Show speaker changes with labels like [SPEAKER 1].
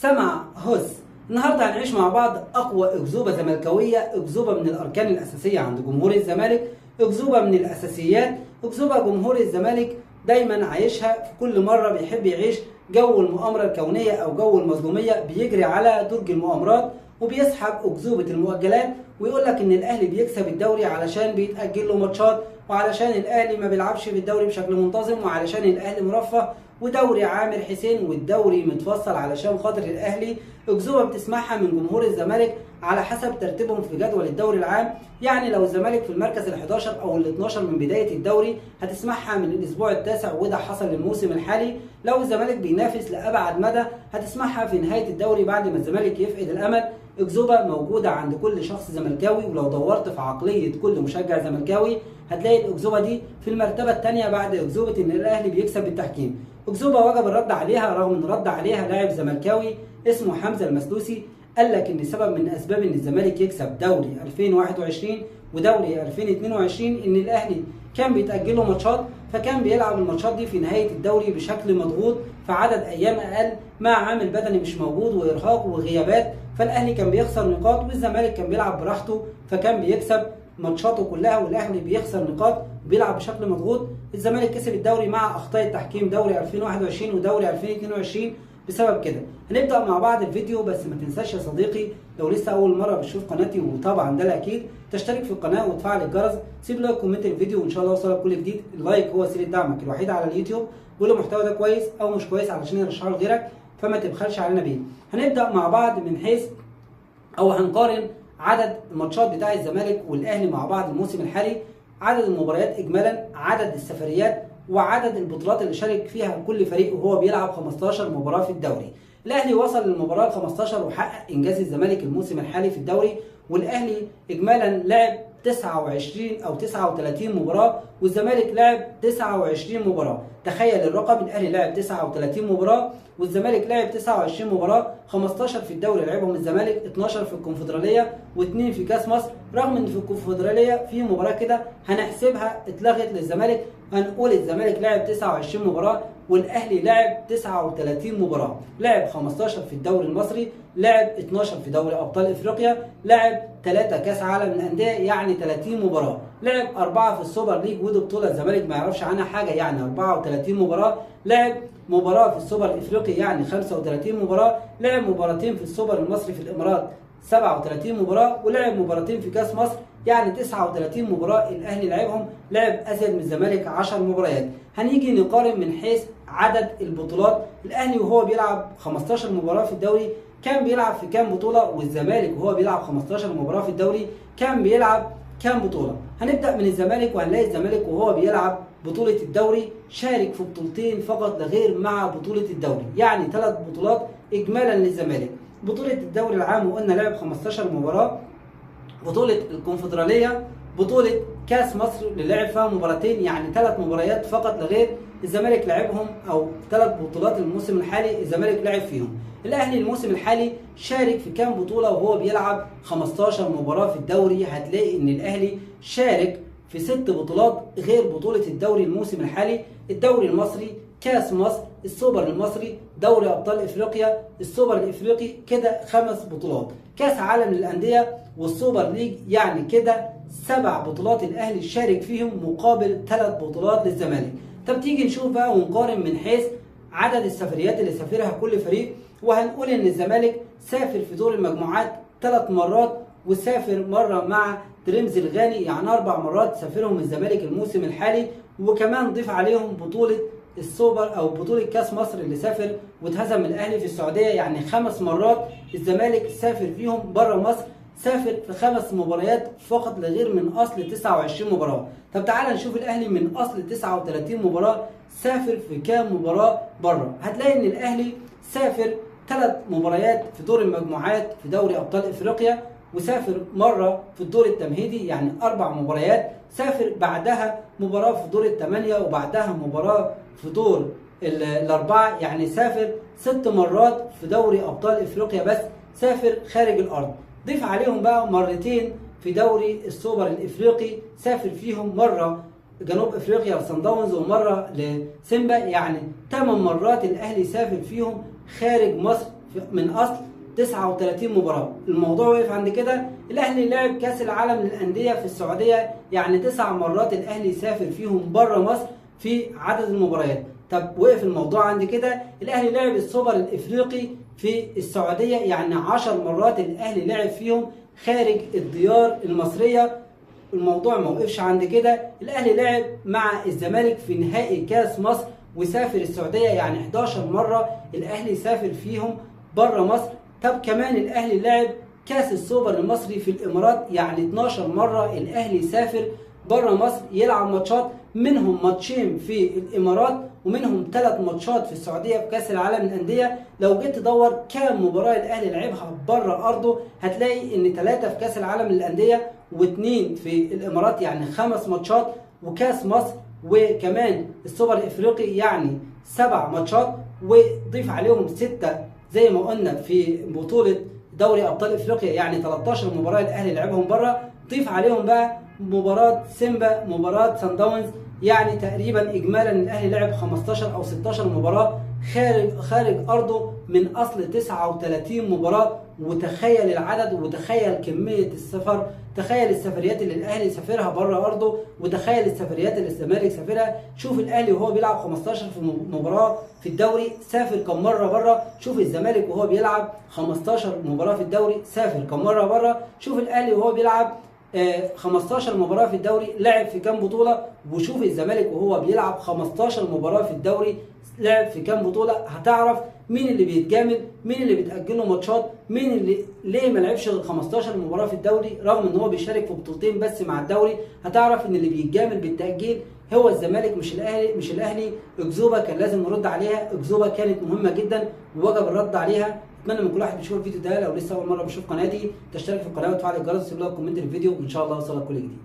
[SPEAKER 1] سمع هوس. النهارده هنعيش مع بعض اقوى اكذوبه زملكاويه، اكذوبه من الاركان الاساسيه عند جمهور الزمالك، اكذوبه من الاساسيات، اكذوبه جمهور الزمالك دايما عايشها في كل مره بيحب يعيش جو المؤامره الكونيه او جو المظلوميه، بيجري على درج المؤامرات وبيسحب اكذوبه المؤجلات ويقول لك ان الاهلي بيكسب الدوري علشان بيتاجل له ماتشات، وعلشان الاهلي ما بيلعبش في الدوري بشكل منتظم، وعلشان الاهلي مرفه، ودوري عامر حسين والدوري متفصل علشان خاطر الاهلي. اكذوبه بتسمعها من جمهور الزمالك على حسب ترتيبهم في جدول الدوري العام، يعني لو الزمالك في المركز ال11 او ال12 من بدايه الدوري هتسمعها من الاسبوع التاسع، وده حصل الموسم الحالي. لو الزمالك بينافس لابعد مدى هتسمعها في نهايه الدوري بعد ما الزمالك يفقد الامل. اكذوبه موجوده عند كل شخص زملكاوي، ولو دورت في عقليه كل مشجع زملكاوي هتلاقي الاكذوبه دي في المرتبه الثانيه بعد اكذوبه ان الاهلي بيكسب بالتحكيم. اكذوبه وجب الرد عليها، رغم ان رد عليها لاعب زملكاوي اسمه حمزه المسلوسي، قال لك ان سبب من اسباب ان الزمالك يكسب دوري 2021 ودوري 2022 ان الاهلي كان بيتاجل له ماتشات، فكان بيلعب الماتشات دي في نهايه الدوري بشكل مضغوط في عدد ايام اقل، مع عامل بدني مش موجود وارهاق وغيابات، فالاهلي كان بيخسر نقاط والزمالك كان بيلعب براحته فكان بيكسب ماتشاته كلها، والاهلي بيخسر نقاط وبيلعب بشكل مضغوط. الزمالك كسب الدوري مع اخطاء التحكيم دوري 2021 ودوري 2022 بسبب كده. هنبدا مع بعض الفيديو، بس ما تنساش يا صديقي لو لسه اول مره بتشوف قناتي، وطبعا ده الاكيد، تشترك في القناه وتفعل الجرس، سيب لايك كومنت الفيديو وان شاء الله يوصلك كل جديد. اللايك هو وسيله دعمك الوحيده على اليوتيوب، قول المحتوى ده كويس او مش كويس علشان يرشحه لغيرك، فما تبخلش علينا بيه. هنبدا مع بعض من حيث او هنقارن عدد الماتشات بتاع الزمالك والاهلي مع بعض الموسم الحالي، عدد المباريات اجمالا، عدد السفريات، وعدد البطولات اللي شارك فيها كل فريق وهو بيلعب 15 مباراه في الدوري. الاهلي وصل للمباراه 15 وحقق انجاز الزمالك الموسم الحالي في الدوري، والاهلي اجمالا لعب 29 او 39 مباراه والزمالك لعب 29 مباراه. تخيل الرقم، الاهلي لعب 39 مباراه والزمالك لعب 29 مباراه، 15 في الدوري لعبهم الزمالك، 12 في الكونفدراليه و2 في كاس مصر، رغم ان في الكونفدراليه في مباراه كده هنحسبها اتلغت للزمالك، هنقول الزمالك لعب 29 مباراه والاهلي لعب 39 مباراه، لعب 15 في الدوري المصري، لعب 12 في دوري ابطال افريقيا، لعب 3 كاس عالم للانديه يعني 30 مباراه، لعب 4 في السوبر ليج ودي بطوله الزمالك ما يعرفش عنها حاجه يعني 34 مباراه، لعب مباراه في السوبر الافريقي يعني 35 مباراه، لعب مباراتين في السوبر المصري في الامارات 37 مباراه، ولعب مباراتين في كاس مصر يعني 39 مباراه. الاهلي لعبهم، لعب ازيد من الزمالك 10 مباريات. هنيجي نقارن من حيث عدد البطولات، الاهلي وهو بيلعب 15 مباراه في الدوري كان بيلعب في كام بطوله، والزمالك وهو بيلعب 15 مباراه في الدوري كان بيلعب كام بطوله. هنبدا من الزمالك وهنلاقي الزمالك وهو بيلعب بطوله الدوري شارك في بطولتين فقط لا غير مع بطوله الدوري، يعني 3 بطولات اجمالا للزمالك. بطوله الدوري العام وقلنا لعب 15 مباراه، بطوله الكونفدراليه، بطوله كاس مصر اللي لعب فيها مباراتين يعني 3 مباريات فقط لا غير الزمالك لعبهم، او 3 بطولات الموسم الحالي الزمالك لعب فيهم. الاهلي الموسم الحالي شارك في كام بطوله وهو بيلعب 15 مباراه في الدوري؟ هتلاقي ان الاهلي شارك في 6 بطولات غير بطوله الدوري الموسم الحالي، الدوري المصري، كاس مصر، السوبر المصري، دوري ابطال افريقيا، السوبر الافريقي، كده 5 بطولات، كاس عالم للانديه والسوبر ليج، يعني كده 7 بطولات الاهلي شارك فيهم مقابل 3 بطولات للزمالك. طب تيجي نشوف بقى ونقارن من حيث عدد السفريات اللي سافرها كل فريق، وهنقول ان الزمالك سافر في دور المجموعات 3 مرات وسافر مره مع دريمز الغاني، يعني 4 مرات سافرهم الزمالك الموسم الحالي، وكمان ضيف عليهم بطوله السوبر او بطوله كاس مصر اللي سافر واتهزم الاهلي في السعوديه، يعني 5 مرات الزمالك سافر فيهم بره مصر، سافر في 5 مباريات فقط لا غير من اصل 29 مباراه. طب تعالى نشوف الاهلي من اصل 39 مباراه سافر في كام مباراه بره. هتلاقي ان الاهلي سافر 3 مباريات في دور المجموعات في دوري ابطال افريقيا، وسافر مره في الدور التمهيدي يعني 4 مباريات، سافر بعدها مباراه في دور الثمانيه وبعدها مباراه في دور الاربعه، يعني سافر 6 مرات في دوري ابطال افريقيا بس سافر خارج الارض. ضيف عليهم بقى مرتين في دوري السوبر الافريقي سافر فيهم مره جنوب افريقيا لصن داونز ومره لسيمبا، يعني 8 مرات الاهلي سافر فيهم خارج مصر من اصل 39 مباراة. الموضوع وقف عند كده. الاهلي لعب كاس العالم للاندية في السعودية، يعني 9 مرات الاهلي سافر فيهم بره مصر في عدد المباريات. طب وقف الموضوع عند كده. الاهلي لعب السوبر الافريقي في السعودية، يعني 10 مرات الاهلي لعب فيهم خارج الديار المصرية. الموضوع ما وقفش عند كده. الاهلي لعب مع الزمالك في نهائي كاس مصر وسافر السعودية، يعني 11 مرة الاهلي سافر فيهم بره مصر. طب كمان الاهلي لعب كاس السوبر المصري في الامارات، يعني 12 مرة الاهلي سافر بره مصر يلعب ماتشات، منهم ماتشين في الامارات ومنهم 3 ماتشات في السعوديه في كاس العالم للانديه. لو جيت تدور كام مباراه الاهلي لعبها بره ارضه هتلاقي ان 3 في كاس العالم للانديه و2 في الامارات، يعني 5 ماتشات، وكاس مصر وكمان السوبر الافريقي يعني 7 ماتشات، وضيف عليهم 6 زي ما قلنا في بطوله دوري ابطال افريقيا، يعني 13 مباراه الاهلي لعبهم بره. ضيف عليهم بقى مباراة سيمبا، مباراة سان داونز، يعني تقريبا اجمالا الاهلي لعب 15 او 16 مباراة خارج ارضه من اصل 39 مباراة. وتخيل العدد وتخيل كمية السفر، تخيل السفريات اللي الاهلي سافرها بره ارضه وتخيل السفريات اللي الزمالك سافرها. شوف الاهلي وهو بيلعب 15 في مباراة في الدوري سافر كم مرة بره. شوف الزمالك وهو بيلعب 15 مباراة في الدوري سافر كم مرة بره. شوف الاهلي وهو بيلعب 15 مباراة في الدوري لعب في كام بطولة، وشوف الزمالك وهو بيلعب 15 مباراة في الدوري لعب في كام بطولة. هتعرف مين اللي بيتجامل، مين اللي بيتأجل له ماتشات، مين اللي ليه ما لعبش غير 15 مباراة في الدوري رغم ان هو بيشارك في بطولتين بس مع الدوري. هتعرف ان اللي بيتجامل بالتأجيل هو الزمالك مش الاهلي. اكذوبة كان لازم نرد عليها، اكذوبة كانت مهمة جدا ووجب الرد عليها. اتمنى من كل واحد بيشوف الفيديو ده لو لسه اول مره بشوف قناتي تشترك في القناه وتفعل الجرس وتسيب لك كومنت للفيديو، وان شاء الله اوصلك كل جديد.